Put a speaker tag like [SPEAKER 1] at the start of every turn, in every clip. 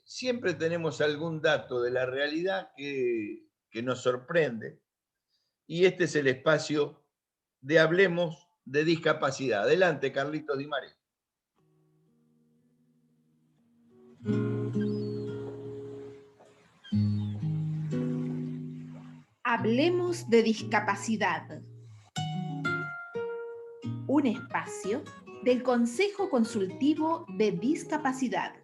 [SPEAKER 1] siempre tenemos algún dato de la realidad que nos sorprende, y este es el espacio de Hablemos de Discapacidad. Adelante, Carlitos Di Mare.
[SPEAKER 2] Hablemos de Discapacidad. Un espacio del Consejo Consultivo de Discapacidad.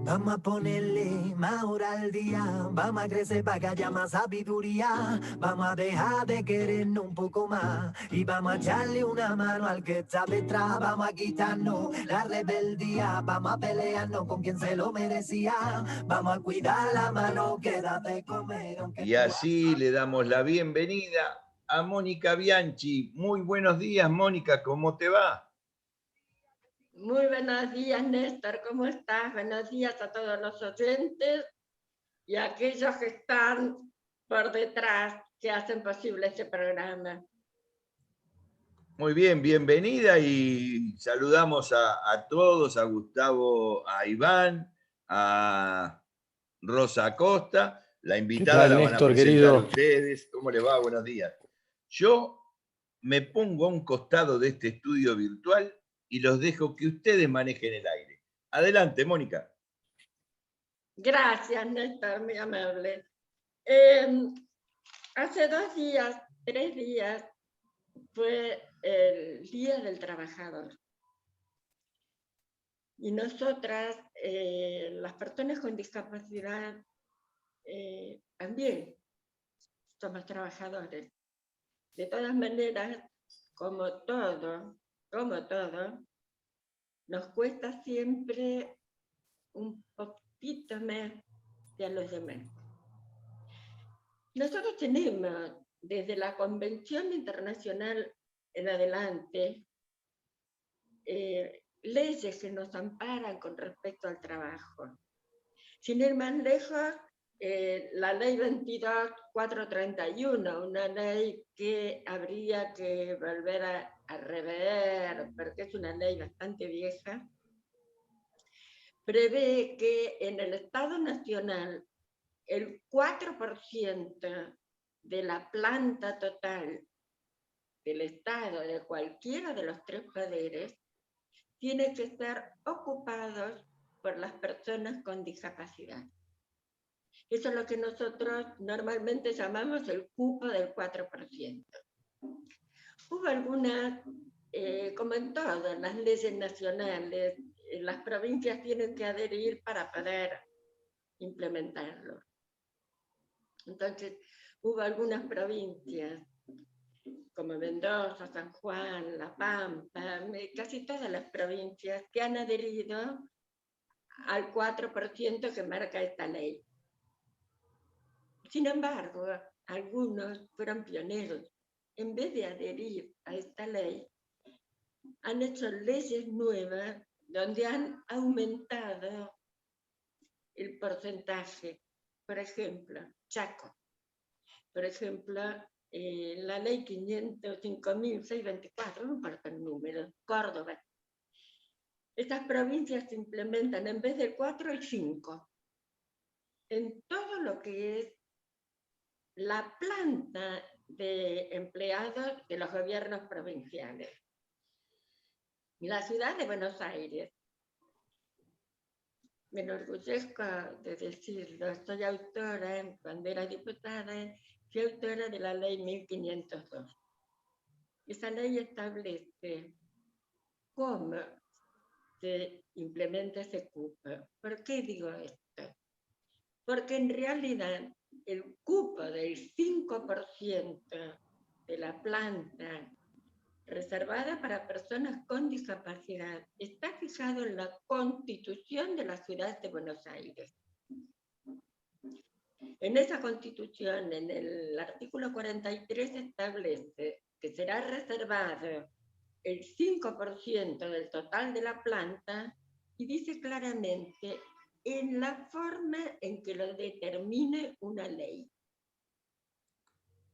[SPEAKER 3] Vamos a ponerle más hora al día, vamos a crecer para que haya más sabiduría, vamos a dejar de querernos un poco más y vamos a echarle una mano al que está detrás, vamos a quitarnos la rebeldía, vamos a pelearnos con quien se lo merecía, vamos a cuidar la mano que da de comer.
[SPEAKER 1] Y así le damos la bienvenida a Mónica Bianchi. Muy buenos días, Mónica, ¿cómo te va?
[SPEAKER 4] Muy buenos días, Néstor, ¿cómo estás? Buenos días a todos los oyentes y a aquellos que están por detrás, que hacen posible este programa.
[SPEAKER 1] Muy bien, bienvenida, y saludamos a todos, a Gustavo, a Iván, a Rosa Acosta. La invitada
[SPEAKER 5] tal,
[SPEAKER 1] la van a
[SPEAKER 5] Néstor,
[SPEAKER 1] presentar
[SPEAKER 5] querido?
[SPEAKER 1] ustedes. ¿Cómo le va? Buenos días. Yo me pongo a un costado de este estudio virtual y los dejo que ustedes manejen el aire. Adelante, Mónica.
[SPEAKER 4] Gracias, Néstor, muy amable. Hace 2 días, 3 días, fue el Día del Trabajador. Y nosotras, las personas con discapacidad, también somos trabajadores. De todas maneras, como todo, nos cuesta siempre un poquito más que a los demás. Nosotros tenemos, desde la Convención Internacional en adelante, leyes que nos amparan con respecto al trabajo. Sin ir más lejos, la ley 22.431, una ley que habría que volver a rever, porque es una ley bastante vieja, prevé que en el Estado Nacional el 4% de la planta total del Estado, de cualquiera de los 3 poderes, tiene que estar ocupados por las personas con discapacidad. Eso es lo que nosotros normalmente llamamos el cupo del 4%. Hubo algunas, como en todas las leyes nacionales, las provincias tienen que adherir para poder implementarlo. Entonces, hubo algunas provincias, como Mendoza, San Juan, La Pampa, casi todas las provincias que han adherido al 4% que marca esta ley. Sin embargo, algunos fueron pioneros. En vez de adherir a esta ley, han hecho leyes nuevas donde han aumentado el porcentaje. Por ejemplo, Chaco. Por ejemplo, la ley 505.624, no importa el número, Córdoba. Estas provincias se implementan en vez de 4 y 5 en todo lo que es la planta de empleados de los gobiernos provinciales. La ciudad de Buenos Aires, me enorgullezco de decirlo, soy autora, cuando era diputada, fui autora de la ley 1502. Esa ley establece cómo se implementa ese cupo. ¿Por qué digo esto? Porque en realidad el cupo del 5% de la planta reservada para personas con discapacidad está fijado en la Constitución de la Ciudad de Buenos Aires. En esa Constitución, en el artículo 43, establece que será reservado el 5% del total de la planta y dice claramente en la forma en que lo determine una ley.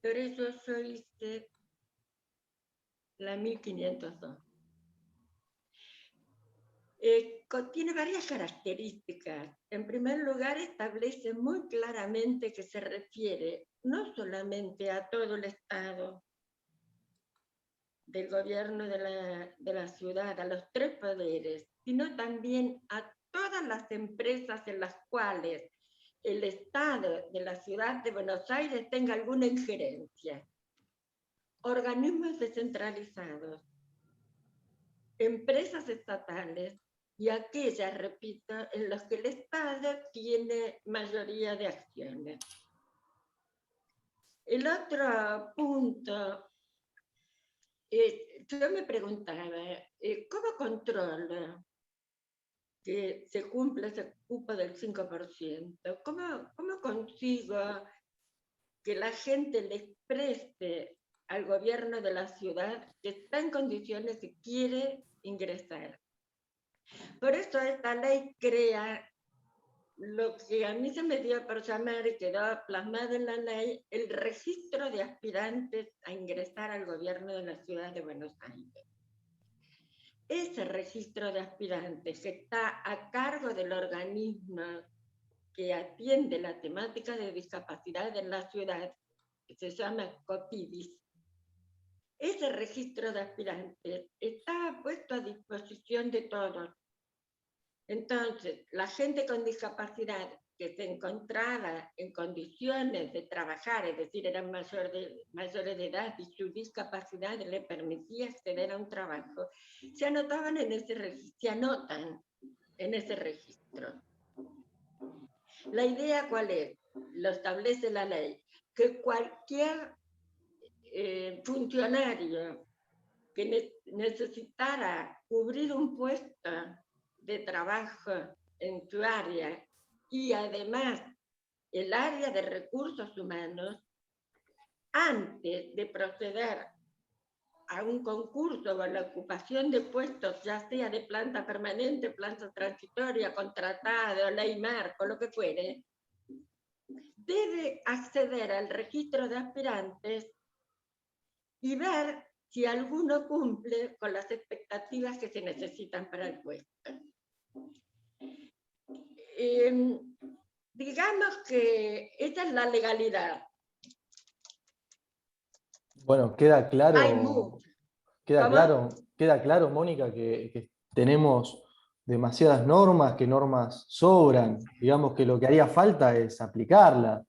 [SPEAKER 4] Por eso yo hice la 1502. Tiene varias características. En primer lugar, establece muy claramente que se refiere no solamente a todo el Estado, del gobierno de la ciudad, a los tres poderes, sino también a todas las empresas en las cuales el Estado de la ciudad de Buenos Aires tenga alguna injerencia. Organismos descentralizados, empresas estatales y aquellas, repito, en las que el Estado tiene mayoría de acciones. El otro punto, yo me preguntaba, ¿cómo controla que se cumpla ese cupo del 5%? ¿Cómo consigo que la gente le preste al gobierno de la ciudad que está en condiciones que quiere ingresar? Por eso esta ley crea lo que a mí se me dio por llamar y quedó plasmado en la ley, el registro de aspirantes a ingresar al gobierno de la ciudad de Buenos Aires. Ese registro de aspirantes que está a cargo del organismo que atiende la temática de discapacidad en la ciudad, que se llama COPIDIS, ese registro de aspirantes está puesto a disposición de todos. Entonces, la gente con discapacidad que se encontraba en condiciones de trabajar, es decir, eran mayores de edad y su discapacidad le permitía acceder a un trabajo, se anotaban en ese registro, se anotan en ese registro. La idea, ¿cuál es? Lo establece la ley, que cualquier funcionario que necesitara cubrir un puesto de trabajo en su área y además el área de recursos humanos, antes de proceder a un concurso o a la ocupación de puestos, ya sea de planta permanente, planta transitoria, contratado, ley marco, lo que fuere, debe acceder al registro de aspirantes y ver si alguno cumple con las expectativas que se necesitan para el puesto. Digamos que esa es la legalidad.
[SPEAKER 5] Bueno, queda claro,
[SPEAKER 4] Hay mucho.
[SPEAKER 5] queda claro, Mónica, que tenemos demasiadas normas, que normas sobran. Digamos que lo que haría falta es aplicarlas.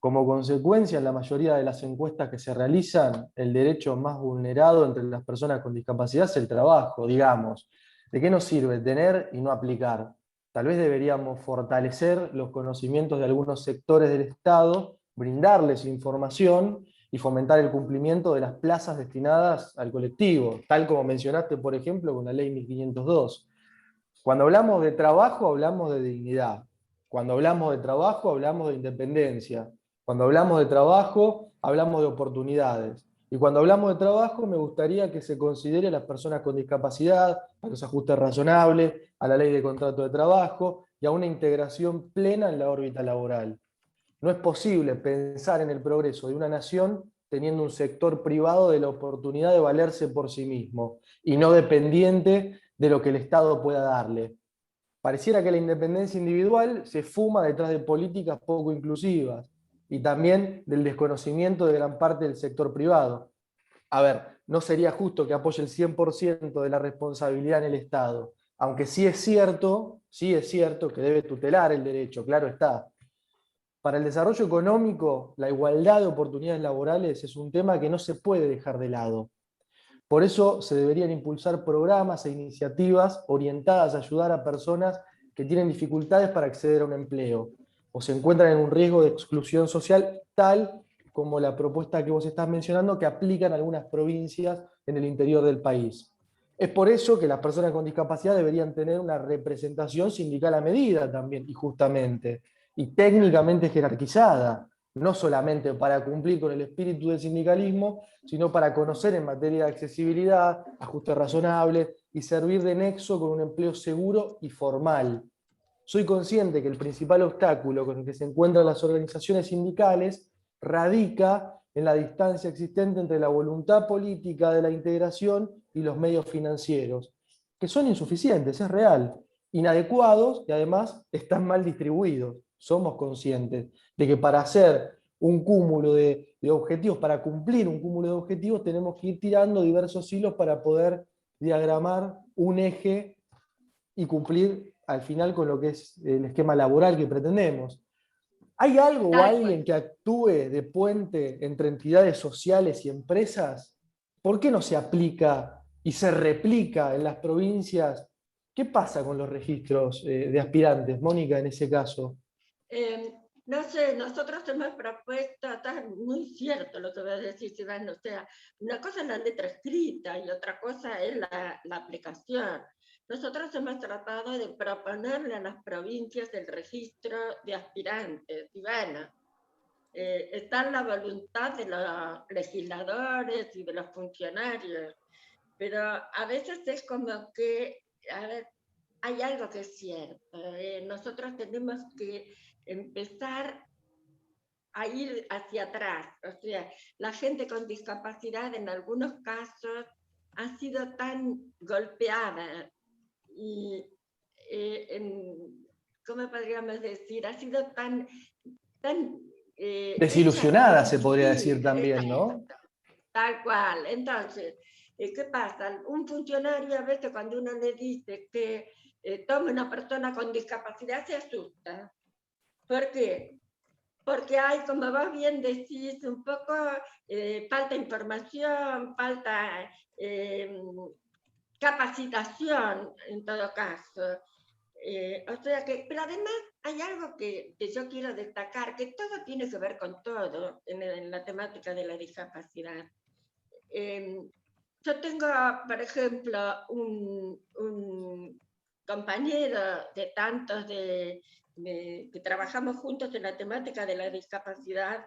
[SPEAKER 5] Como consecuencia, en la mayoría de las encuestas que se realizan, el derecho más vulnerado entre las personas con discapacidad es el trabajo, digamos. ¿De qué nos sirve tener y no aplicar? Tal vez deberíamos fortalecer los conocimientos de algunos sectores del Estado, brindarles información y fomentar el cumplimiento de las plazas destinadas al colectivo, tal como mencionaste, por ejemplo, con la Ley 1502. Cuando hablamos de trabajo, hablamos de dignidad. Cuando hablamos de trabajo, hablamos de independencia. Cuando hablamos de trabajo, hablamos de oportunidades. Y cuando hablamos de trabajo, me gustaría que se considere a las personas con discapacidad, a los ajustes razonables, a la ley de contrato de trabajo y a una integración plena en la órbita laboral. No es posible pensar en el progreso de una nación teniendo un sector privado de la oportunidad de valerse por sí mismo y no dependiente de lo que el Estado pueda darle. Pareciera que la independencia individual se fuma detrás de políticas poco inclusivas y también del desconocimiento de gran parte del sector privado. A ver, no sería justo que apoye el 100% de la responsabilidad en el Estado, aunque sí es cierto que debe tutelar el derecho, claro está. Para el desarrollo económico, la igualdad de oportunidades laborales es un tema que no se puede dejar de lado. Por eso se deberían impulsar programas e iniciativas orientadas a ayudar a personas que tienen dificultades para acceder a un empleo o se encuentran en un riesgo de exclusión social, tal como la propuesta que vos estás mencionando que aplican algunas provincias en el interior del país. Es por eso que las personas con discapacidad deberían tener una representación sindical a medida también, y justamente, y técnicamente jerarquizada, no solamente para cumplir con el espíritu del sindicalismo, sino para conocer en materia de accesibilidad, ajuste razonable y servir de nexo con un empleo seguro y formal. Soy consciente que el principal obstáculo con el que se encuentran las organizaciones sindicales radica en la distancia existente entre la voluntad política de la integración y los medios financieros. que son insuficientes, es real, inadecuados y además están mal distribuidos. Somos conscientes de que para hacer un cúmulo de objetivos, para cumplir un cúmulo de objetivos, tenemos que ir tirando diversos hilos para poder diagramar un eje y cumplir al final con lo que es el esquema laboral que pretendemos. ¿Hay algo o
[SPEAKER 4] Tal cual.
[SPEAKER 5] alguien que actúe de puente entre entidades sociales y empresas? ¿Por qué no se aplica y se replica en las provincias? ¿Qué pasa con los registros de aspirantes, Mónica, en ese caso?
[SPEAKER 4] No sé, nosotros hemos propuesto, está muy cierto lo que va a decir Silvano, o sea, una cosa es la letra escrita y otra cosa es la aplicación. Nosotros hemos tratado de proponerle a las provincias el registro de aspirantes, y bueno, está en la voluntad de los legisladores y de los funcionarios, pero a veces es como que, a ver, hay algo que es cierto, nosotros tenemos que empezar a ir hacia atrás. O sea, la gente con discapacidad en algunos casos ha sido tan golpeada y, ¿cómo podríamos decir? Ha sido tan hecha
[SPEAKER 5] Desilusionada, se podría decir
[SPEAKER 4] invisible.
[SPEAKER 5] también, ¿no?
[SPEAKER 4] Exacto, tal cual. Entonces, ¿qué pasa? Un funcionario a veces cuando uno le dice que tome una persona con discapacidad se asusta. ¿Por qué? Porque hay, como vos bien decís, un poco falta información, falta capacitación en todo caso. O sea que, pero además hay algo que yo quiero destacar, que todo tiene que ver con todo en la temática de la discapacidad. Yo tengo, por ejemplo, un compañero de tantos que trabajamos juntos en la temática de la discapacidad,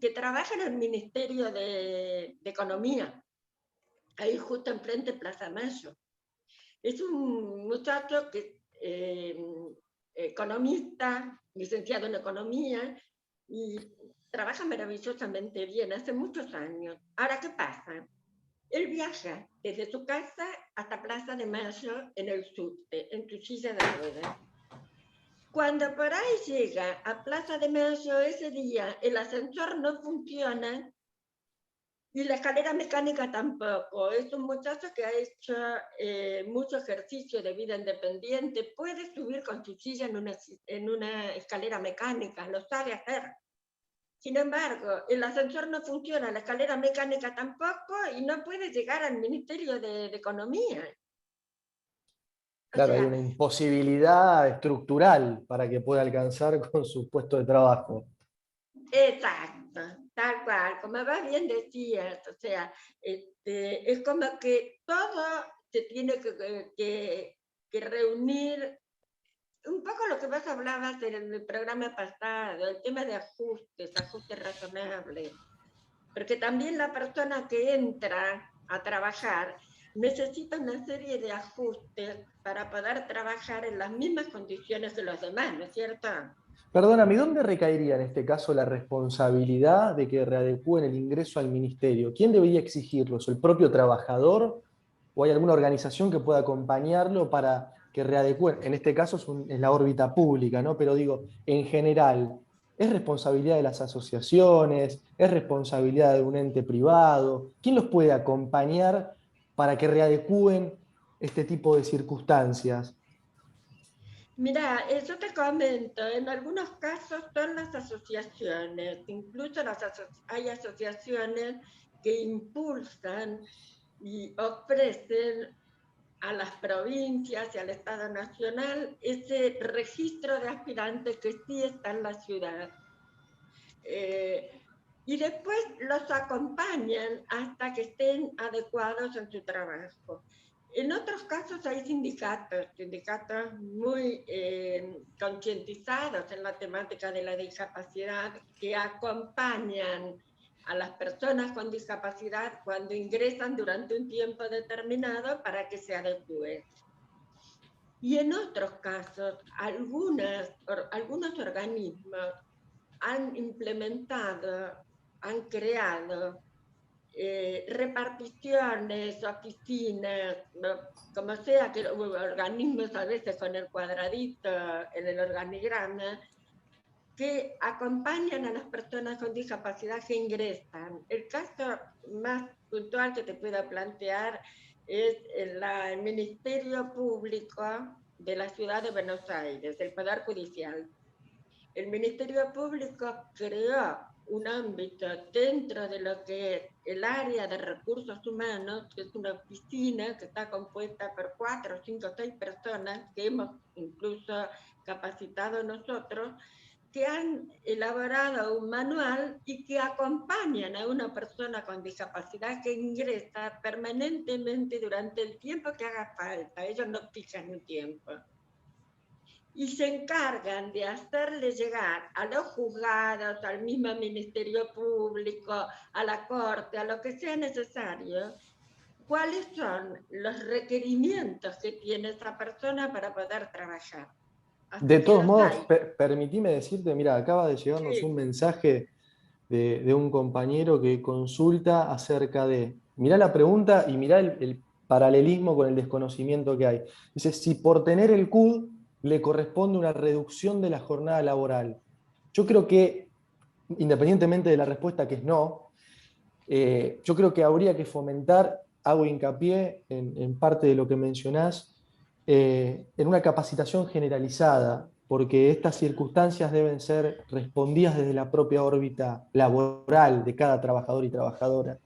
[SPEAKER 4] que trabaja en el Ministerio de Economía, ahí justo enfrente de Plaza Mayo. Es un muchacho que economista, licenciado en economía, y trabaja maravillosamente bien, hace muchos años. Ahora, ¿qué pasa? Él viaja desde su casa hasta Plaza de Mayo en el subte, en su silla de ruedas. Cuando por ahí llega a Plaza de Mayo ese día, el ascensor no funciona y la escalera mecánica tampoco. Es un muchacho que ha hecho mucho ejercicio de vida independiente, puede subir con su silla en una escalera mecánica, lo sabe hacer. Sin embargo, el ascensor no funciona, la escalera mecánica tampoco, y no puede llegar al Ministerio de Economía. O
[SPEAKER 5] Claro, hay
[SPEAKER 4] sea,
[SPEAKER 5] una imposibilidad estructural para que pueda alcanzar con su puesto de trabajo.
[SPEAKER 4] exacto, tal cual, como vos bien decías, o sea, es como que todo se tiene que reunir, un poco lo que vos hablabas en el programa pasado, el tema de ajustes razonables, porque también la persona que entra a trabajar necesita una serie de ajustes para poder trabajar en las mismas condiciones de los demás, ¿no es cierto?
[SPEAKER 5] Perdóname, ¿dónde recaería en este caso la responsabilidad de que readecúen el ingreso al ministerio? ¿Quién debería exigirlo? ¿Es el propio trabajador o hay alguna organización que pueda acompañarlo para que readecúen? En este caso es la órbita pública, ¿no? Pero digo, en general, ¿es responsabilidad de las asociaciones? ¿Es responsabilidad de un ente privado? ¿Quién los puede acompañar para que readecúen este tipo de circunstancias?
[SPEAKER 4] Mira, yo te comento, en algunos casos son las asociaciones, incluso hay asociaciones que impulsan y ofrecen a las provincias y al Estado Nacional ese registro de aspirantes que sí está en la ciudad. Y después los acompañan hasta que estén adecuados en su trabajo. En otros casos hay sindicatos muy concientizados en la temática de la discapacidad que acompañan a las personas con discapacidad cuando ingresan durante un tiempo determinado para que se adecúen. Y en otros casos, algunos organismos han implementado, han creado reparticiones, oficinas, como sea, que organismos a veces con el cuadradito en el organigrama, que acompañan a las personas con discapacidad que ingresan. El caso más puntual que te puedo plantear es el Ministerio Público de la Ciudad de Buenos Aires, el Poder Judicial. El Ministerio Público creó un ámbito dentro de lo que es el área de recursos humanos, que es una oficina que está compuesta por 4, 5, 6 personas que hemos incluso capacitado nosotros, que han elaborado un manual y que acompañan a una persona con discapacidad que ingresa permanentemente durante el tiempo que haga falta. Ellos no fijan un tiempo. Y se encargan de hacerle llegar a los juzgados, al mismo Ministerio Público, a la Corte, a lo que sea necesario, cuáles son los requerimientos que tiene esa persona para poder trabajar. Así
[SPEAKER 5] De todos
[SPEAKER 4] los
[SPEAKER 5] modos,
[SPEAKER 4] hay.
[SPEAKER 5] permitime decirte, mira, acaba de llegarnos
[SPEAKER 4] Sí.
[SPEAKER 5] un mensaje de un compañero que consulta acerca de, mirá la pregunta y mirá el paralelismo con el desconocimiento que hay. Dice, si por tener el CUD le corresponde una reducción de la jornada laboral. Yo creo que, independientemente de la respuesta que es no, yo creo que habría que fomentar, hago hincapié en parte de lo que mencionás, en una capacitación generalizada, porque estas circunstancias deben ser respondidas desde la propia órbita laboral de cada trabajador y trabajadora.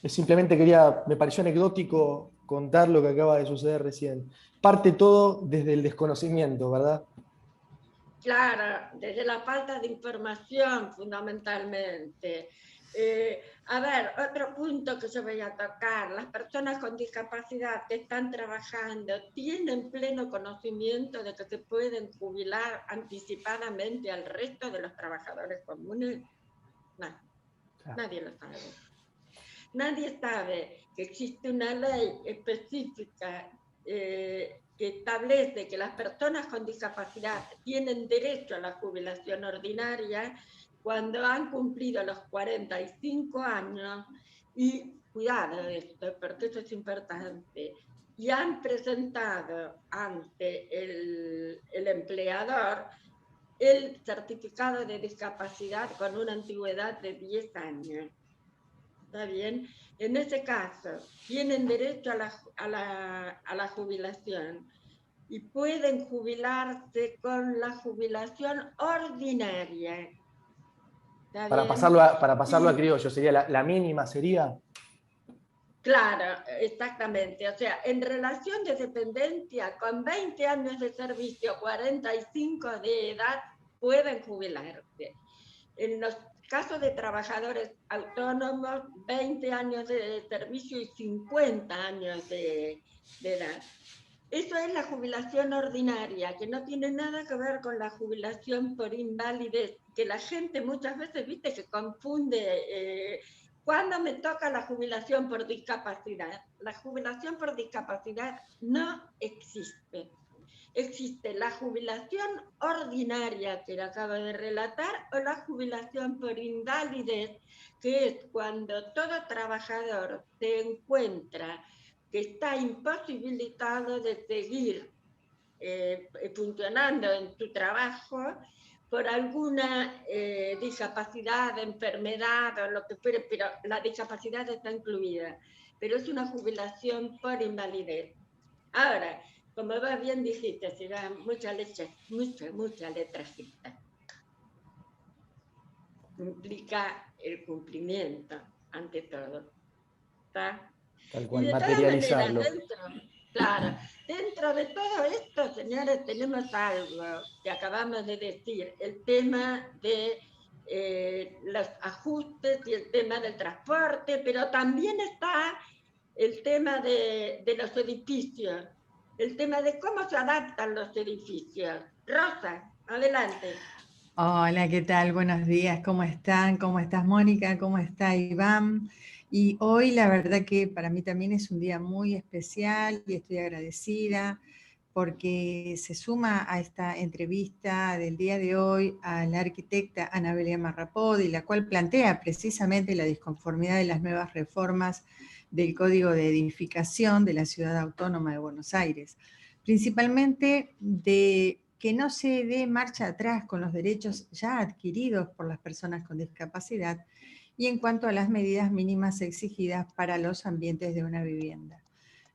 [SPEAKER 5] Simplemente me pareció anecdótico contar lo que acaba de suceder recién. Parte todo desde el desconocimiento, ¿verdad?
[SPEAKER 4] Claro, desde la falta de información fundamentalmente. A ver, otro punto que yo voy a tocar, las personas con discapacidad que están trabajando tienen pleno conocimiento de que se pueden jubilar anticipadamente al resto de los trabajadores comunes. No, nadie lo sabe. Nadie sabe que existe una ley específica que establece que las personas con discapacidad tienen derecho a la jubilación ordinaria cuando han cumplido los 45 años y, cuidado de esto, porque eso es importante, y han presentado ante el empleador el certificado de discapacidad con una antigüedad de 10 años. ¿Está bien? En ese caso, tienen derecho a la jubilación y pueden jubilarse con la jubilación ordinaria. ¿Está
[SPEAKER 5] Para
[SPEAKER 4] bien?
[SPEAKER 5] pasarlo a criollo, sería la mínima, sería.
[SPEAKER 4] Claro, exactamente. O sea, en relación de dependencia, con 20 años de servicio, 45 de edad, pueden jubilarse. En los casos de trabajadores autónomos, 20 años de servicio y 50 años de edad. Eso es la jubilación ordinaria, que no tiene nada que ver con la jubilación por invalidez, que la gente muchas veces, viste, que confunde cuándo me toca la jubilación por discapacidad. La jubilación por discapacidad no existe. Existe la jubilación ordinaria que le acabo de relatar o la jubilación por invalidez, que es cuando todo trabajador se encuentra que está imposibilitado de seguir funcionando en su trabajo por alguna discapacidad, enfermedad o lo que fuere, pero la discapacidad está incluida, pero es una jubilación por invalidez. Ahora, como vos bien dijiste, se da mucha letra chiquita. Implica el cumplimiento, ante todo. ¿Está?
[SPEAKER 5] Tal cual,
[SPEAKER 4] Y de todas
[SPEAKER 5] materializarlo.
[SPEAKER 4] maneras, dentro de todo esto, señores, tenemos algo que acabamos de decir, el tema de los ajustes y el tema del transporte, pero también está el tema de los edificios, el tema de cómo se adaptan los edificios. Rosa, adelante.
[SPEAKER 6] Hola, ¿qué tal? Buenos días, ¿cómo están? ¿Cómo estás, Mónica? ¿Cómo está Iván? Y hoy la verdad que para mí también es un día muy especial y estoy agradecida porque se suma a esta entrevista del día de hoy a la arquitecta Anabelia Marrapodi, la cual plantea precisamente la disconformidad de las nuevas reformas del Código de Edificación de la Ciudad Autónoma de Buenos Aires, principalmente de que no se dé marcha atrás con los derechos ya adquiridos por las personas con discapacidad y en cuanto a las medidas mínimas exigidas para los ambientes de una vivienda.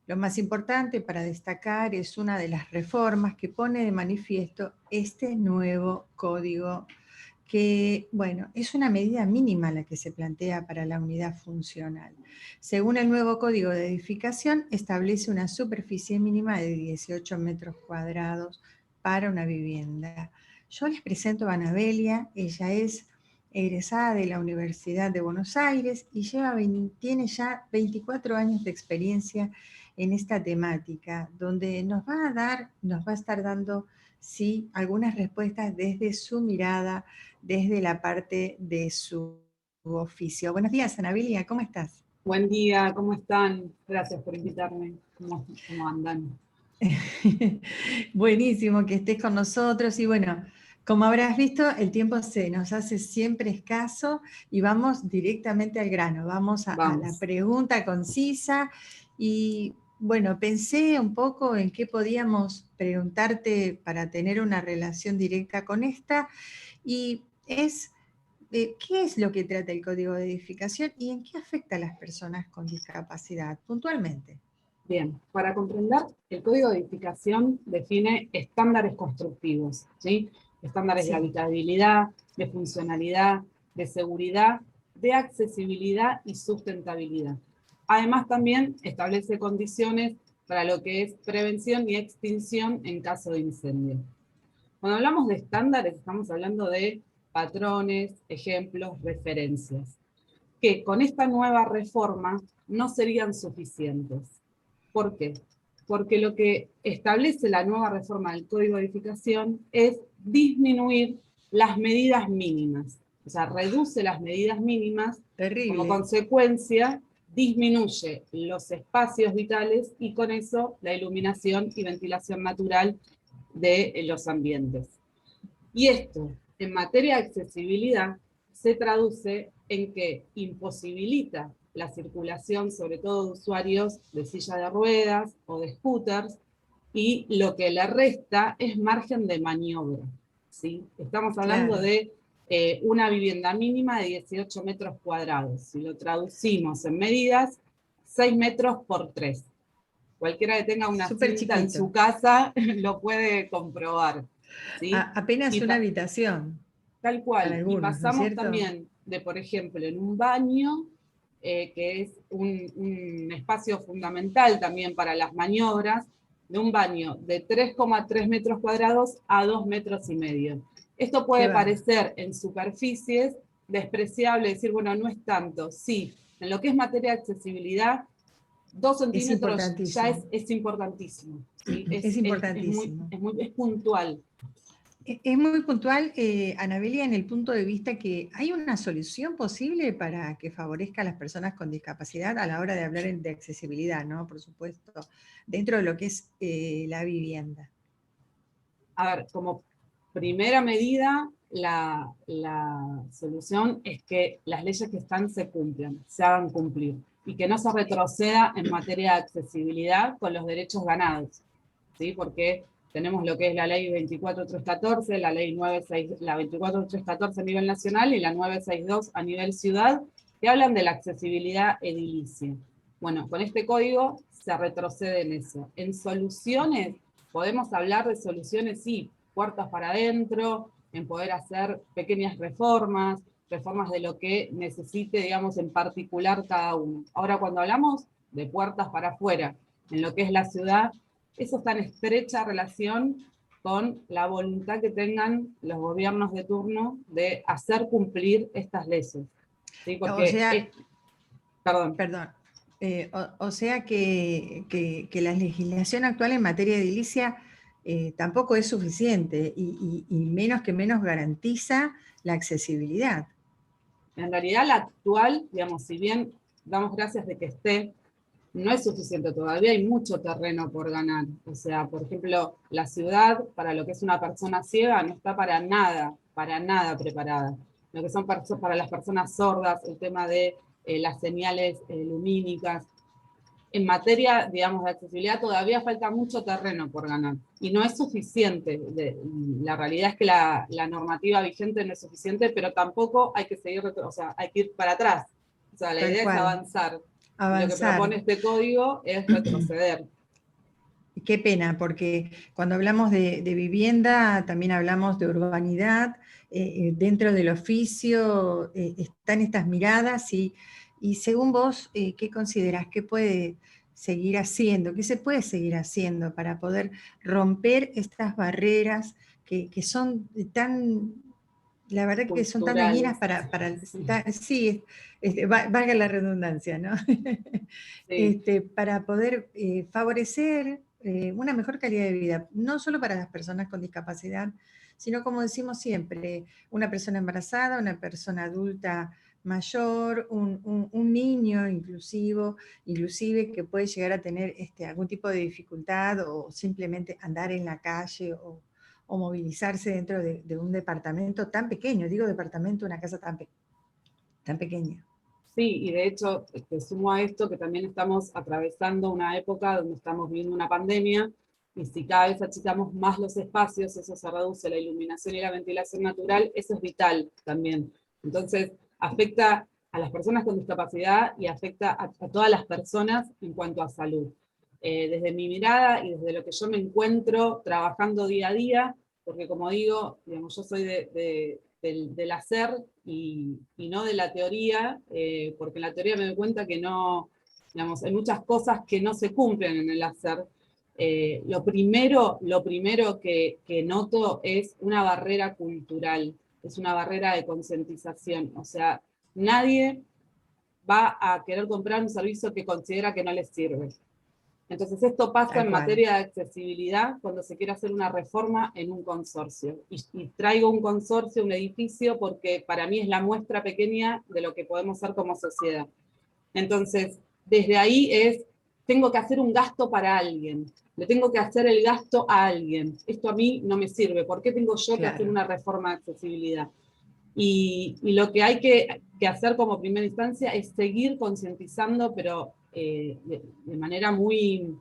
[SPEAKER 6] Lo más importante para destacar es una de las reformas que pone de manifiesto este nuevo código que, bueno, es una medida mínima la que se plantea para la unidad funcional. Según el nuevo Código de Edificación, establece una superficie mínima de 18 metros cuadrados para una vivienda. Yo les presento a Anabelia, ella es egresada de la Universidad de Buenos Aires y tiene ya 24 años de experiencia en esta temática, donde nos va a estar dando, sí, algunas respuestas desde su mirada, desde la parte de su oficio. Buenos días, Anabelia, ¿cómo estás?
[SPEAKER 7] Buen día, ¿cómo están? Gracias por invitarme. ¿Cómo andan?
[SPEAKER 6] Buenísimo que estés con nosotros y bueno, como habrás visto, el tiempo se nos hace siempre escaso y vamos directamente al grano, vamos a la pregunta concisa y bueno, pensé un poco en qué podíamos preguntarte para tener una relación directa con esta y es ¿qué es lo que trata el Código de Edificación y en qué afecta a las personas con discapacidad puntualmente?
[SPEAKER 7] Bien, para comprender, el Código de Edificación define estándares constructivos, ¿sí? Estándares de habitabilidad, de funcionalidad, de seguridad, de accesibilidad y sustentabilidad. Además, también establece condiciones para lo que es prevención y extinción en caso de incendio. Cuando hablamos de estándares, estamos hablando de patrones, ejemplos, referencias, que con esta nueva reforma no serían suficientes. ¿Por qué? Porque lo que establece la nueva reforma del Código de Edificación es disminuir las medidas mínimas. O sea, reduce las medidas mínimas.
[SPEAKER 6] Terrible.
[SPEAKER 7] Como consecuencia, disminuye los espacios vitales y con eso la iluminación y ventilación natural de los ambientes. Y esto, en materia de accesibilidad, se traduce en que imposibilita la circulación, sobre todo de usuarios de silla de ruedas o de scooters, y lo que le resta es margen de maniobra, ¿sí? Estamos hablando de una vivienda mínima de 18 metros cuadrados. Si lo traducimos en medidas, 6 metros por 3. Cualquiera que tenga una cinta en su casa lo puede comprobar, ¿sí?
[SPEAKER 6] Apenas una habitación.
[SPEAKER 7] Tal cual.
[SPEAKER 6] Algunos,
[SPEAKER 7] y pasamos
[SPEAKER 6] ¿no
[SPEAKER 7] también de, por ejemplo, en un baño, que es un espacio fundamental también para las maniobras, de un baño de 3,3 metros cuadrados a 2,5 metros. Esto puede parecer en superficies despreciable, decir, bueno, no es tanto. Sí, en lo que es materia de accesibilidad, 2 centímetros ya es importantísimo. ¿sí?
[SPEAKER 6] Es importantísimo.
[SPEAKER 7] Es puntual.
[SPEAKER 6] Es muy puntual, Anabelia, en el punto de vista que hay una solución posible para que favorezca a las personas con discapacidad a la hora de hablar de accesibilidad, ¿no? Por supuesto, dentro de lo que es la vivienda.
[SPEAKER 7] A ver, como primera medida, la solución es que las leyes que están se cumplan, se hagan cumplir, y que no se retroceda en materia de accesibilidad con los derechos ganados, ¿sí? Porque tenemos lo que es la ley 24314, la ley 24314 a nivel nacional y la 962 a nivel ciudad, que hablan de la accesibilidad edilicia. Bueno, con este código se retrocede en eso. En soluciones, podemos hablar de soluciones, sí, puertas para adentro, en poder hacer pequeñas reformas de lo que necesite, digamos, en particular cada uno. Ahora, cuando hablamos de puertas para afuera, en lo que es la ciudad, eso está en estrecha relación con la voluntad que tengan los gobiernos de turno de hacer cumplir estas leyes. ¿Sí? Porque,
[SPEAKER 6] o sea,
[SPEAKER 7] perdón.
[SPEAKER 6] O sea que la legislación actual en materia edilicia tampoco es suficiente y menos garantiza la accesibilidad.
[SPEAKER 7] En realidad la actual, digamos, si bien damos gracias de que esté, no es suficiente, todavía hay mucho terreno por ganar. O sea, por ejemplo, la ciudad, para lo que es una persona ciega, no está para nada preparada. Lo que son para las personas sordas, el tema de las señales lumínicas. En materia, digamos, de accesibilidad todavía falta mucho terreno por ganar. Y no es suficiente. La realidad es que la normativa vigente no es suficiente, pero tampoco hay que seguir, o sea, hay que ir para atrás. O sea, la
[SPEAKER 6] Tal
[SPEAKER 7] idea
[SPEAKER 6] cual.
[SPEAKER 7] es avanzar.
[SPEAKER 6] Avanzar.
[SPEAKER 7] Lo que propone este código es retroceder.
[SPEAKER 6] Qué pena, porque cuando hablamos de vivienda también hablamos de urbanidad, dentro del oficio están estas miradas y según vos, ¿qué considerás? ¿Qué puede seguir haciendo? ¿Qué se puede seguir haciendo para poder romper estas barreras que son tan, la verdad que son tan dañinas sí, valga la redundancia, ¿no?
[SPEAKER 7] Sí.
[SPEAKER 6] Para poder favorecer una mejor calidad de vida, no solo para las personas con discapacidad, sino como decimos siempre, una persona embarazada, una persona adulta mayor, un niño inclusive que puede llegar a tener algún tipo de dificultad o simplemente andar en la calle o movilizarse dentro de un departamento tan pequeño, digo departamento, una casa tan pequeña.
[SPEAKER 7] Sí, y de hecho, te sumo a esto que también estamos atravesando una época donde estamos viviendo una pandemia, y si cada vez achicamos más los espacios, eso se reduce la iluminación y la ventilación natural, eso es vital también. Entonces, afecta a las personas con discapacidad y afecta a todas las personas en cuanto a salud. Desde mi mirada y desde lo que yo me encuentro trabajando día a día, porque como digo, digamos, yo soy del hacer y no de la teoría, porque en la teoría me doy cuenta que no, digamos, hay muchas cosas que no se cumplen en el hacer. Lo primero que noto es una barrera cultural, es una barrera de concientización. O sea, nadie va a querer comprar un servicio que considera que no les sirve. Entonces esto pasa en materia de accesibilidad cuando se quiere hacer una reforma en un consorcio. Y traigo un consorcio, un edificio, porque para mí es la muestra pequeña de lo que podemos ser como sociedad. Entonces, desde ahí tengo que hacer un gasto para alguien, le tengo que hacer el gasto a alguien. Esto a mí no me sirve, ¿por qué tengo yo que hacer una reforma de accesibilidad? Y lo que hay que hacer como primera instancia es seguir concientizando, pero de manera muy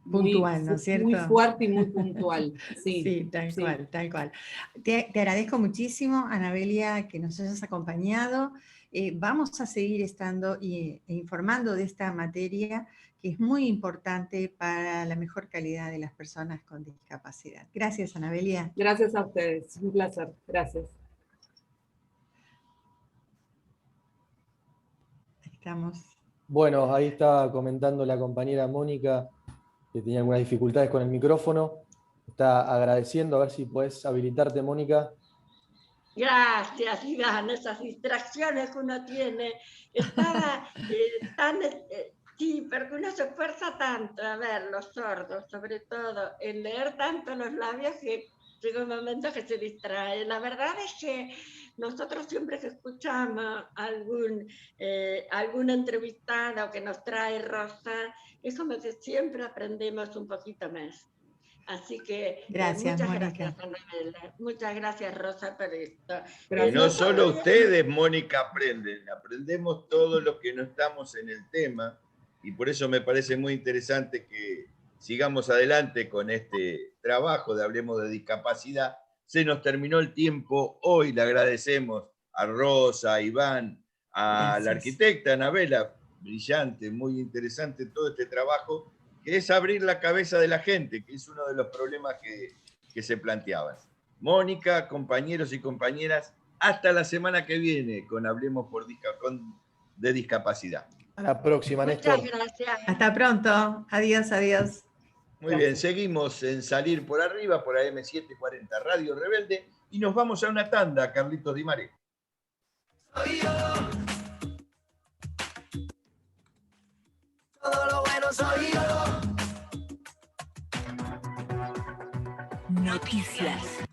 [SPEAKER 6] puntual, ¿no es cierto?
[SPEAKER 7] Muy fuerte y muy puntual. Sí,
[SPEAKER 6] sí, tal cual, tal cual. Te agradezco muchísimo, Anabelia, que nos hayas acompañado. Vamos a seguir estando e informando de esta materia que es muy importante para la mejor calidad de las personas con discapacidad. Gracias, Anabelia.
[SPEAKER 7] Gracias a ustedes, un placer. Gracias.
[SPEAKER 6] Estamos.
[SPEAKER 5] Bueno, ahí está comentando la compañera Mónica que tenía algunas dificultades con el micrófono. Está agradeciendo, a ver si puedes habilitarte, Mónica.
[SPEAKER 4] Gracias, Iván, esas distracciones que uno tiene. Estaba sí, porque uno se esfuerza tanto, a ver, los sordos, sobre todo, en leer tanto los labios que llega un momento que se distrae. La verdad es que nosotros siempre que escuchamos algún entrevistado que nos trae Rosa, es como que siempre aprendemos un poquito más. Así que
[SPEAKER 6] gracias,
[SPEAKER 4] muchas
[SPEAKER 6] Mónica.
[SPEAKER 4] gracias, Anabela. Muchas gracias, Rosa, por esto.
[SPEAKER 1] Y no solo ustedes, Mónica, aprendemos todos los que no estamos en el tema, y por eso me parece muy interesante que sigamos adelante con este trabajo de Hablemos de Discapacidad. Se nos terminó el tiempo hoy, le agradecemos a Rosa, a Iván, a la arquitecta Anabela, brillante, muy interesante todo este trabajo, que es abrir la cabeza de la gente, que es uno de los problemas que se planteaban. Mónica, compañeros y compañeras, hasta la semana que viene con Hablemos de Discapacidad.
[SPEAKER 5] A la próxima, Néstor.
[SPEAKER 4] Muchas gracias.
[SPEAKER 6] Hasta pronto. Adiós, adiós.
[SPEAKER 1] Muy bien, seguimos en Salir por Arriba, por AM740 Radio Rebelde, y nos vamos a una tanda, Carlitos Di Mare.
[SPEAKER 3] Soy yo. Todo lo bueno soy yo.
[SPEAKER 2] Noticias.